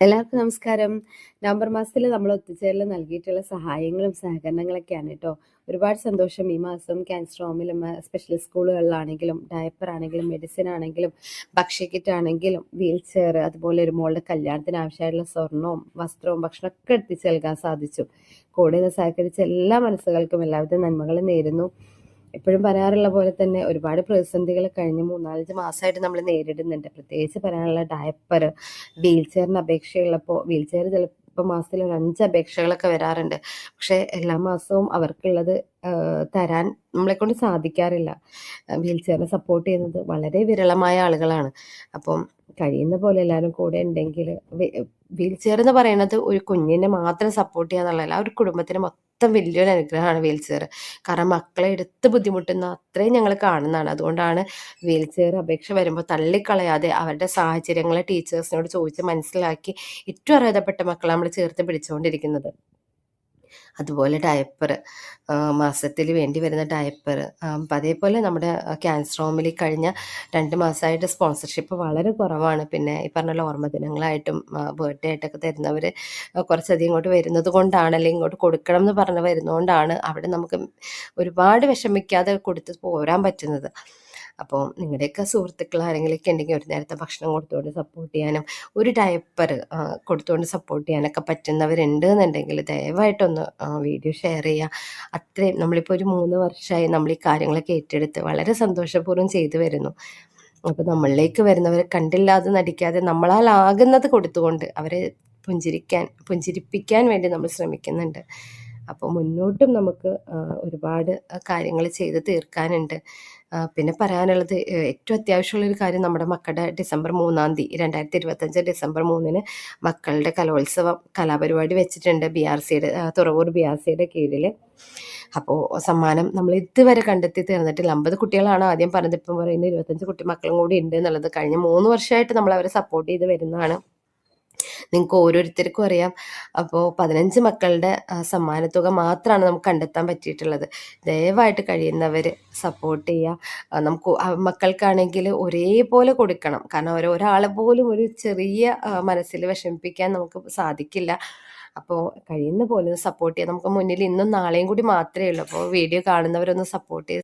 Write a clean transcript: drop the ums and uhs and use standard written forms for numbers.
എല്ലാവർക്കും നമസ്കാരം. നവംബർ മാസത്തിൽ നമ്മൾ ഒത്തുചേരൽ നൽകിയിട്ടുള്ള സഹായങ്ങളും സഹകരണങ്ങളൊക്കെയാണ് കേട്ടോ. ഒരുപാട് സന്തോഷം. ഈ മാസം ക്യാൻസർ ഹോമിലും സ്പെഷ്യൽ സ്കൂളുകളിലാണെങ്കിലും ഡയപ്പർ ആണെങ്കിലും മെഡിസിൻ ആണെങ്കിലും ഭക്ഷ്യ കിറ്റ് ആണെങ്കിലും വീൽ ചെയർ, അതുപോലെ ഒരു മോളുടെ കല്യാണത്തിന് ആവശ്യമായിട്ടുള്ള സ്വർണവും വസ്ത്രവും ഭക്ഷണമൊക്കെ എത്തിച്ചു നൽകാൻ സാധിച്ചു. കൂടെ നിന്ന് സഹകരിച്ച എല്ലാ മനസ്സുകൾക്കും എല്ലാവിധ നന്മകളും നേരുന്നു. എപ്പോഴും പറയാറുള്ള പോലെ തന്നെ ഒരുപാട് പ്രതിസന്ധികൾ കഴിഞ്ഞ് 3-4 മാസമായിട്ട് നമ്മൾ നേരിടുന്നുണ്ട്. പ്രത്യേകിച്ച് പറയാനുള്ള ഡയപ്പർ, വീൽ ചെയറിന് അപേക്ഷയുള്ളപ്പോൾ വീൽ ചെയർ ചിലപ്പോൾ മാസത്തിൽ ഒരു 5 അപേക്ഷകളൊക്കെ വരാറുണ്ട്. പക്ഷേ എല്ലാ മാസവും അവർക്കുള്ളത് തരാൻ നമ്മളെക്കൊണ്ട് സാധിക്കാറില്ല. വീൽ ചെയറിനെ സപ്പോർട്ട് ചെയ്യുന്നത് വളരെ വിരളമായ ആളുകളാണ്. അപ്പം കഴിയുന്ന പോലെ എല്ലാവരും കൂടെ ഉണ്ടെങ്കിൽ വീൽ ചെയർ എന്ന് പറയുന്നത് ഒരു കുഞ്ഞിനെ മാത്രം സപ്പോർട്ട് ചെയ്യുക എന്നുള്ളതല്ല, ആ ഒരു കുടുംബത്തിന് മൊത്തം വലിയൊരു അനുഗ്രഹമാണ് വീൽ ചെയർ. കാരണം മക്കളെ എടുത്ത് ബുദ്ധിമുട്ടുന്ന അത്രയും ഞങ്ങൾ കാണുന്നതാണ്. അതുകൊണ്ടാണ് വീൽ ചെയർ അപേക്ഷ വരുമ്പോൾ തള്ളിക്കളയാതെ അവരുടെ സാഹചര്യങ്ങളെ ടീച്ചേഴ്സിനോട് ചോദിച്ച് മനസ്സിലാക്കി ഏറ്റവും അർഹതപ്പെട്ട മക്കളെ നമ്മൾ ചേർത്ത് പിടിച്ചുകൊണ്ടിരിക്കുന്നത്. അതുപോലെ ഡയപ്പർ, മാസത്തിൽ വേണ്ടി വരുന്ന ഡയപ്പർ. അപ്പം അതേപോലെ നമ്മുടെ ക്യാൻസർ ഹോമിൽ കഴിഞ്ഞ 2 മാസമായിട്ട് സ്പോൺസർഷിപ്പ് വളരെ കുറവാണ്. പിന്നെ ഈ പറഞ്ഞ ഓർമ്മ ദിനങ്ങളായിട്ടും ബർത്ത്ഡേ ആയിട്ടൊക്കെ തരുന്നവർ കുറച്ചധികം ഇങ്ങോട്ട് വരുന്നത് കൊണ്ടാണ്, അല്ലെങ്കിൽ ഇങ്ങോട്ട് കൊടുക്കണം എന്ന് പറഞ്ഞ് വരുന്നതുകൊണ്ടാണ് അവിടെ നമുക്ക് ഒരുപാട് വിഷമിക്കാതെ കൊടുത്ത് പോരാൻ പറ്റുന്നത്. അപ്പോൾ നിങ്ങളുടെയൊക്കെ സുഹൃത്തുക്കൾ ആരെങ്കിലുമൊക്കെ ഉണ്ടെങ്കിൽ ഒരു നേരത്തെ ഭക്ഷണം കൊടുത്തുകൊണ്ട് സപ്പോർട്ട് ചെയ്യാനും ഒരു ഡയപ്പർ കൊടുത്തുകൊണ്ട് സപ്പോർട്ട് ചെയ്യാനൊക്കെ പറ്റുന്നവരുണ്ട് എന്നുണ്ടെങ്കിൽ ദയവായിട്ടൊന്ന് വീഡിയോ ഷെയർ ചെയ്യുക. അത്രയും നമ്മളിപ്പോൾ ഒരു 3 വർഷമായി നമ്മൾ ഈ കാര്യങ്ങളൊക്കെ ഏറ്റെടുത്ത് വളരെ സന്തോഷപൂർവ്വം ചെയ്തു വരുന്നു. അപ്പോൾ നമ്മളിലേക്ക് വരുന്നവരെ കണ്ടില്ലാതെ നടിക്കാതെ നമ്മളാലാകുന്നത് കൊടുത്തുകൊണ്ട് അവരെ പുഞ്ചിരിപ്പിക്കാൻ വേണ്ടി നമ്മൾ ശ്രമിക്കുന്നുണ്ട്. അപ്പോൾ മുന്നോട്ടും നമുക്ക് ഒരുപാട് കാര്യങ്ങൾ ചെയ്ത് തീർക്കാനുണ്ട്. പിന്നെ പറയാനുള്ളത് ഏറ്റവും അത്യാവശ്യമുള്ളൊരു കാര്യം, നമ്മുടെ മക്കളുടെ ഡിസംബർ 3-ാം തീയതി 2025 ഡിസംബർ 3-ന് മക്കളുടെ കലോത്സവം കലാപരിപാടി വെച്ചിട്ടുണ്ട് BRCയുടെ തുറവൂർ BRCയുടെ കീഴിൽ. അപ്പോൾ സമ്മാനം നമ്മൾ ഇതുവരെ കണ്ടെത്തി തീർന്നിട്ടില്ല. 50 കുട്ടികളാണ് ആദ്യം പറഞ്ഞത്. ഇപ്പം പറയുന്നത് 25 മക്കളും കൂടി ഉണ്ട് എന്നുള്ളത്. കഴിഞ്ഞ 3 വർഷമായിട്ട് നമ്മൾ അവരെ സപ്പോർട്ട് ചെയ്ത് വരുന്നതാണ്. നിങ്ങൾക്ക് ഓരോരുത്തർക്കും അറിയാം. അപ്പോൾ 15 മക്കളുടെ സമ്മാനത്തുക മാത്രമാണ് നമുക്ക് കണ്ടെത്താൻ പറ്റിയിട്ടുള്ളത്. ദയവായിട്ട് കഴിയുന്നവർ സപ്പോർട്ട് ചെയ്യുക. നമുക്ക് മക്കൾക്കാണെങ്കിൽ ഒരേപോലെ കൊടുക്കണം. കാരണം ഒരാളെ പോലും ഒരു ചെറിയ മനസ്സിൽ വിഷമിപ്പിക്കാൻ നമുക്ക് സാധിക്കില്ല. അപ്പോൾ കഴിയുന്ന പോലെ സപ്പോർട്ട് ചെയ്യുക. നമുക്ക് മുന്നിൽ ഇന്നും നാളെയും കൂടി മാത്രമേ ഉള്ളൂ. അപ്പോൾ വീഡിയോ കാണുന്നവരൊന്ന് സപ്പോർട്ട് ചെയ്ത്